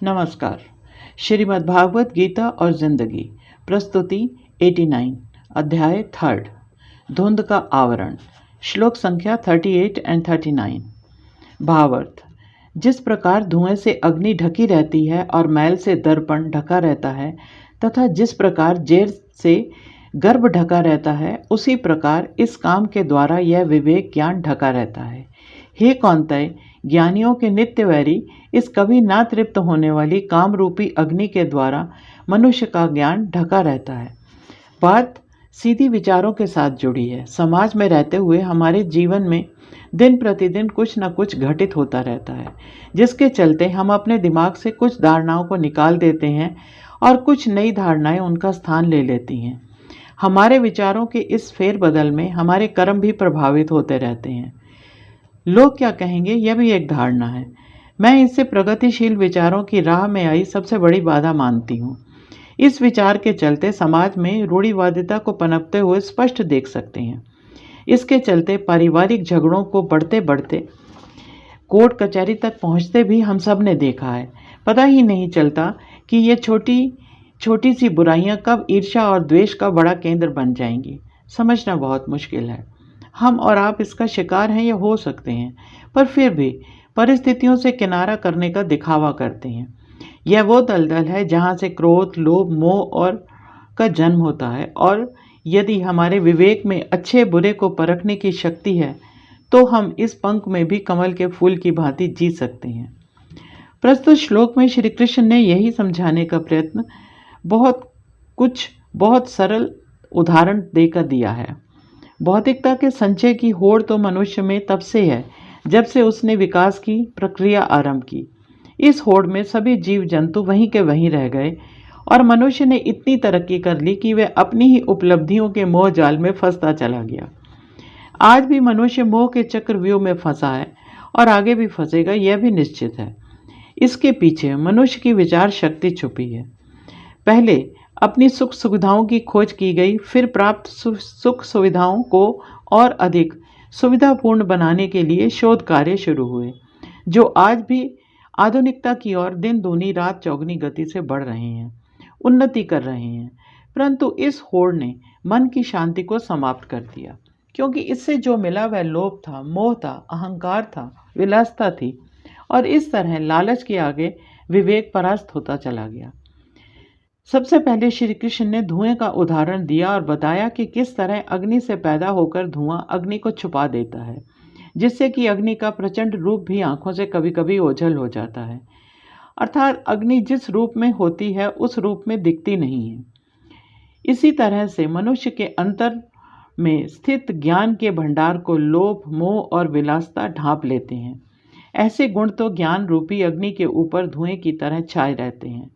नमस्कार। श्रीमद् भागवत गीता और जिंदगी प्रस्तुति 89 अध्याय 3 धुंध का आवरण श्लोक संख्या 38 एंड 39। भावार्थ। जिस प्रकार धुएं से अग्नि ढकी रहती है और मैल से दर्पण ढका रहता है तथा जिस प्रकार जेर से गर्भ ढका रहता है, उसी प्रकार इस काम के द्वारा यह विवेक ज्ञान ढका रहता है। हे कौन्तेय, ज्ञानियों के नित्य वैरी इस कभी ना तृप्त होने वाली काम रूपी अग्नि के द्वारा मनुष्य का ज्ञान ढका रहता है। बात सीधी विचारों के साथ जुड़ी है। समाज में रहते हुए हमारे जीवन में दिन प्रतिदिन कुछ न कुछ घटित होता रहता है, जिसके चलते हम अपने दिमाग से कुछ धारणाओं को निकाल देते हैं और कुछ नई धारणाएं उनका स्थान ले लेती हैं। हमारे विचारों के इस फेरबदल में हमारे कर्म भी प्रभावित होते रहते हैं। लोग क्या कहेंगे, यह भी एक धारणा है। मैं इसे प्रगतिशील विचारों की राह में आई सबसे बड़ी बाधा मानती हूँ। इस विचार के चलते समाज में रूढ़िवादिता को पनपते हुए स्पष्ट देख सकते हैं। इसके चलते पारिवारिक झगड़ों को बढ़ते बढ़ते कोर्ट कचहरी तक पहुँचते भी हम सब ने देखा है। पता ही नहीं चलता कि ये छोटी छोटी सी बुराइयां कब ईर्ष्या और द्वेष का बड़ा केंद्र बन जाएंगी, समझना बहुत मुश्किल है। हम और आप इसका शिकार हैं या हो सकते हैं, पर फिर भी परिस्थितियों से किनारा करने का दिखावा करते हैं। यह वो दलदल है जहाँ से क्रोध, लोभ, मोह और का जन्म होता है, और यदि हमारे विवेक में अच्छे बुरे को परखने की शक्ति है तो हम इस पंख में भी कमल के फूल की भांति जी सकते हैं। प्रस्तुत श्लोक में श्री कृष्ण ने यही समझाने का प्रयत्न बहुत सरल उदाहरण देकर दिया है। भौतिकता के संचय की होड़ तो मनुष्य में तब से है जब से उसने विकास की प्रक्रिया आरंभ की। इस होड़ में सभी जीव जंतु वहीं के वहीं रह गए और मनुष्य ने इतनी तरक्की कर ली कि वह अपनी ही उपलब्धियों के मोह जाल में फंसता चला गया। आज भी मनुष्य मोह के चक्रव्यूह में फंसा है और आगे भी फंसेगा, यह भी निश्चित है। इसके पीछे मनुष्य की विचार शक्ति छुपी है। पहले अपनी सुख सुविधाओं की खोज की गई, फिर प्राप्त सुख सुविधाओं को और अधिक सुविधापूर्ण बनाने के लिए शोध कार्य शुरू हुए, जो आज भी आधुनिकता की ओर दिन दूनी रात चौगनी गति से बढ़ रहे हैं, उन्नति कर रहे हैं। परंतु इस होड़ ने मन की शांति को समाप्त कर दिया, क्योंकि इससे जो मिला वह लोभ था, मोह था, अहंकार था, विलासिता थी, और इस तरह लालच के आगे विवेक परास्त होता चला गया। सबसे पहले श्री कृष्ण ने धुएं का उदाहरण दिया और बताया कि किस तरह अग्नि से पैदा होकर धुआं अग्नि को छुपा देता है, जिससे कि अग्नि का प्रचंड रूप भी आंखों से कभी कभी ओझल हो जाता है। अर्थात अग्नि जिस रूप में होती है उस रूप में दिखती नहीं है। इसी तरह से मनुष्य के अंतर में स्थित ज्ञान के भंडार को लोभ, मोह और विलासिता ढांप लेते हैं। ऐसे गुण तो ज्ञान रूपी अग्नि के ऊपर धुएं की तरह छाए रहते हैं।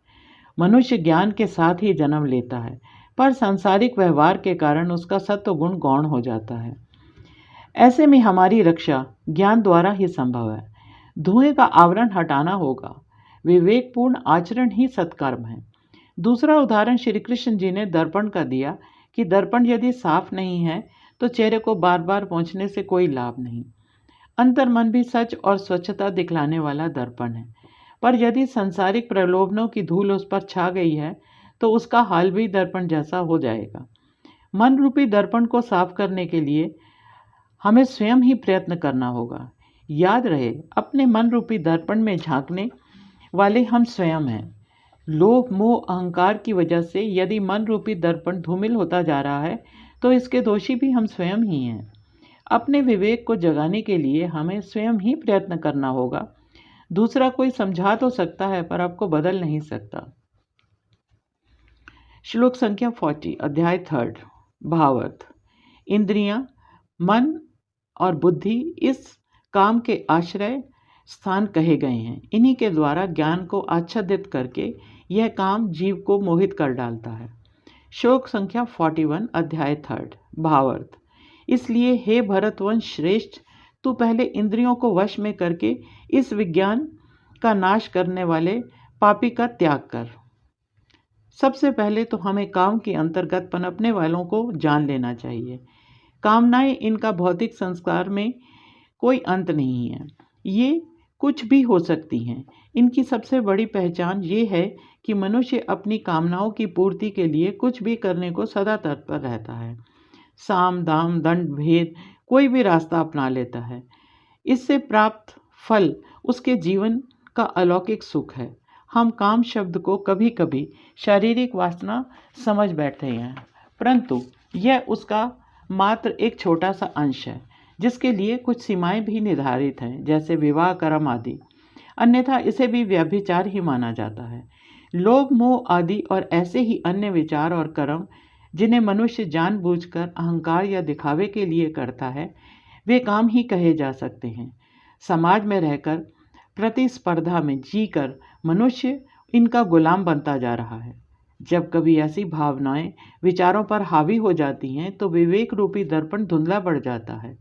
मनुष्य ज्ञान के साथ ही जन्म लेता है, पर सांसारिक व्यवहार के कारण उसका सत्व गुण गौण हो जाता है। ऐसे में हमारी रक्षा ज्ञान द्वारा ही संभव है। धुएं का आवरण हटाना होगा। विवेकपूर्ण आचरण ही सत्कर्म है। दूसरा उदाहरण श्री कृष्ण जी ने दर्पण का दिया कि दर्पण यदि साफ नहीं है तो चेहरे को बार बार पोंछने से कोई लाभ नहीं। अंतर्मन भी सच और स्वच्छता दिखलाने वाला दर्पण है, पर यदि सांसारिक प्रलोभनों की धूल उस पर छा गई है तो उसका हाल भी दर्पण जैसा हो जाएगा। मन रूपी दर्पण को साफ करने के लिए हमें स्वयं ही प्रयत्न करना होगा। याद रहे, अपने मन रूपी दर्पण में झांकने वाले हम स्वयं हैं। लोभ, मोह, अहंकार की वजह से यदि मन रूपी दर्पण धूमिल होता जा रहा है तो इसके दोषी भी हम स्वयं ही हैं। अपने विवेक को जगाने के लिए हमें स्वयं ही प्रयत्न करना होगा। दूसरा कोई समझा तो सकता है, पर आपको बदल नहीं सकता। श्लोक संख्या 40 अध्याय 3 भावार्थ। इंद्रियां, मन और बुद्धि इस काम के आश्रय स्थान कहे गए हैं। इन्हीं के द्वारा ज्ञान को आच्छादित करके यह काम जीव को मोहित कर डालता है। श्लोक संख्या 41 अध्याय 3 भावार्थ। इसलिए हे भरतवंश श्रेष्ठ, तू पहले इंद्रियों को वश में करके इस विज्ञान का नाश करने वाले पापी का त्याग कर। सबसे पहले तो हमें काम के अंतर्गत पनपने वालों को जान लेना चाहिए। कामनाएं, इनका भौतिक संस्कार में कोई अंत नहीं है। ये कुछ भी हो सकती हैं। इनकी सबसे बड़ी पहचान ये है कि मनुष्य अपनी कामनाओं की पूर्ति के लिए कुछ भी करने को सदा तत्पर रहता है। साम दाम दंड भेद कोई भी रास्ता अपना लेता है। इससे प्राप्त फल उसके जीवन का अलौकिक सुख है। हम काम शब्द को कभी कभी शारीरिक वासना समझ बैठते हैं, परंतु यह उसका मात्र एक छोटा सा अंश है, जिसके लिए कुछ सीमाएं भी निर्धारित हैं, जैसे विवाह कर्म आदि। अन्यथा इसे भी व्यभिचार ही माना जाता है। लोभ मोह आदि और ऐसे ही अन्य विचार और कर्म जिन्हें मनुष्य जानबूझकर अहंकार या दिखावे के लिए करता है, वे काम ही कहे जा सकते हैं। समाज में रहकर प्रतिस्पर्धा में जीकर मनुष्य इनका गुलाम बनता जा रहा है। जब कभी ऐसी भावनाएं विचारों पर हावी हो जाती हैं तो विवेक रूपी दर्पण धुंधला पड़ जाता है।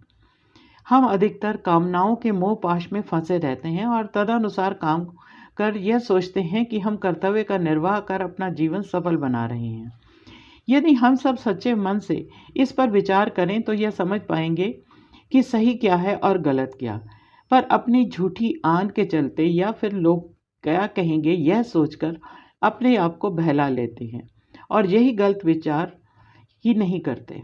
हम अधिकतर कामनाओं के मोह पाश में फंसे रहते हैं और तदनुसार काम कर यह सोचते हैं कि हम कर्तव्य का निर्वाह कर अपना जीवन सफल बना रहे हैं। यदि हम सब सच्चे मन से इस पर विचार करें तो यह समझ पाएंगे कि सही क्या है और गलत क्या, पर अपनी झूठी आन के चलते या फिर लोग क्या कहेंगे यह सोचकर अपने आप को बहला लेते हैं और यही गलत विचार ही नहीं करते।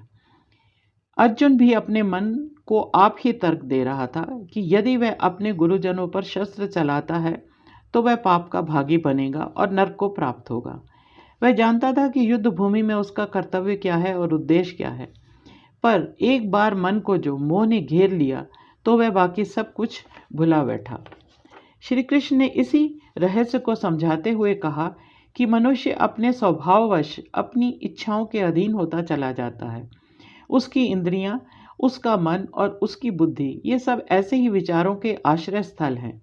अर्जुन भी अपने मन को आप ही तर्क दे रहा था कि यदि वह अपने गुरुजनों पर शस्त्र चलाता है तो वह पाप का भागी बनेगा और नरक को प्राप्त होगा। वह जानता था कि युद्ध भूमि में उसका कर्तव्य क्या है और उद्देश्य क्या है, पर एक बार मन को जो मोह ने घेर लिया तो वह बाकी सब कुछ भुला बैठा। श्री कृष्ण ने इसी रहस्य को समझाते हुए कहा कि मनुष्य अपने स्वभाववश अपनी इच्छाओं के अधीन होता चला जाता है। उसकी इंद्रियां, उसका मन और उसकी बुद्धि ये सब ऐसे ही विचारों के आश्रय स्थल हैं।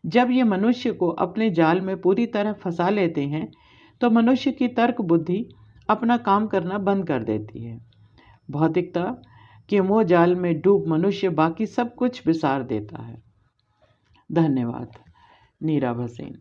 जब ये मनुष्य को अपने जाल में पूरी तरह फंसा लेते हैं तो मनुष्य की तर्क बुद्धि अपना काम करना बंद कर देती है। भौतिकता के मोह जाल में डूब मनुष्य बाकी सब कुछ बिसार देता है। धन्यवाद। नीरा भसीन।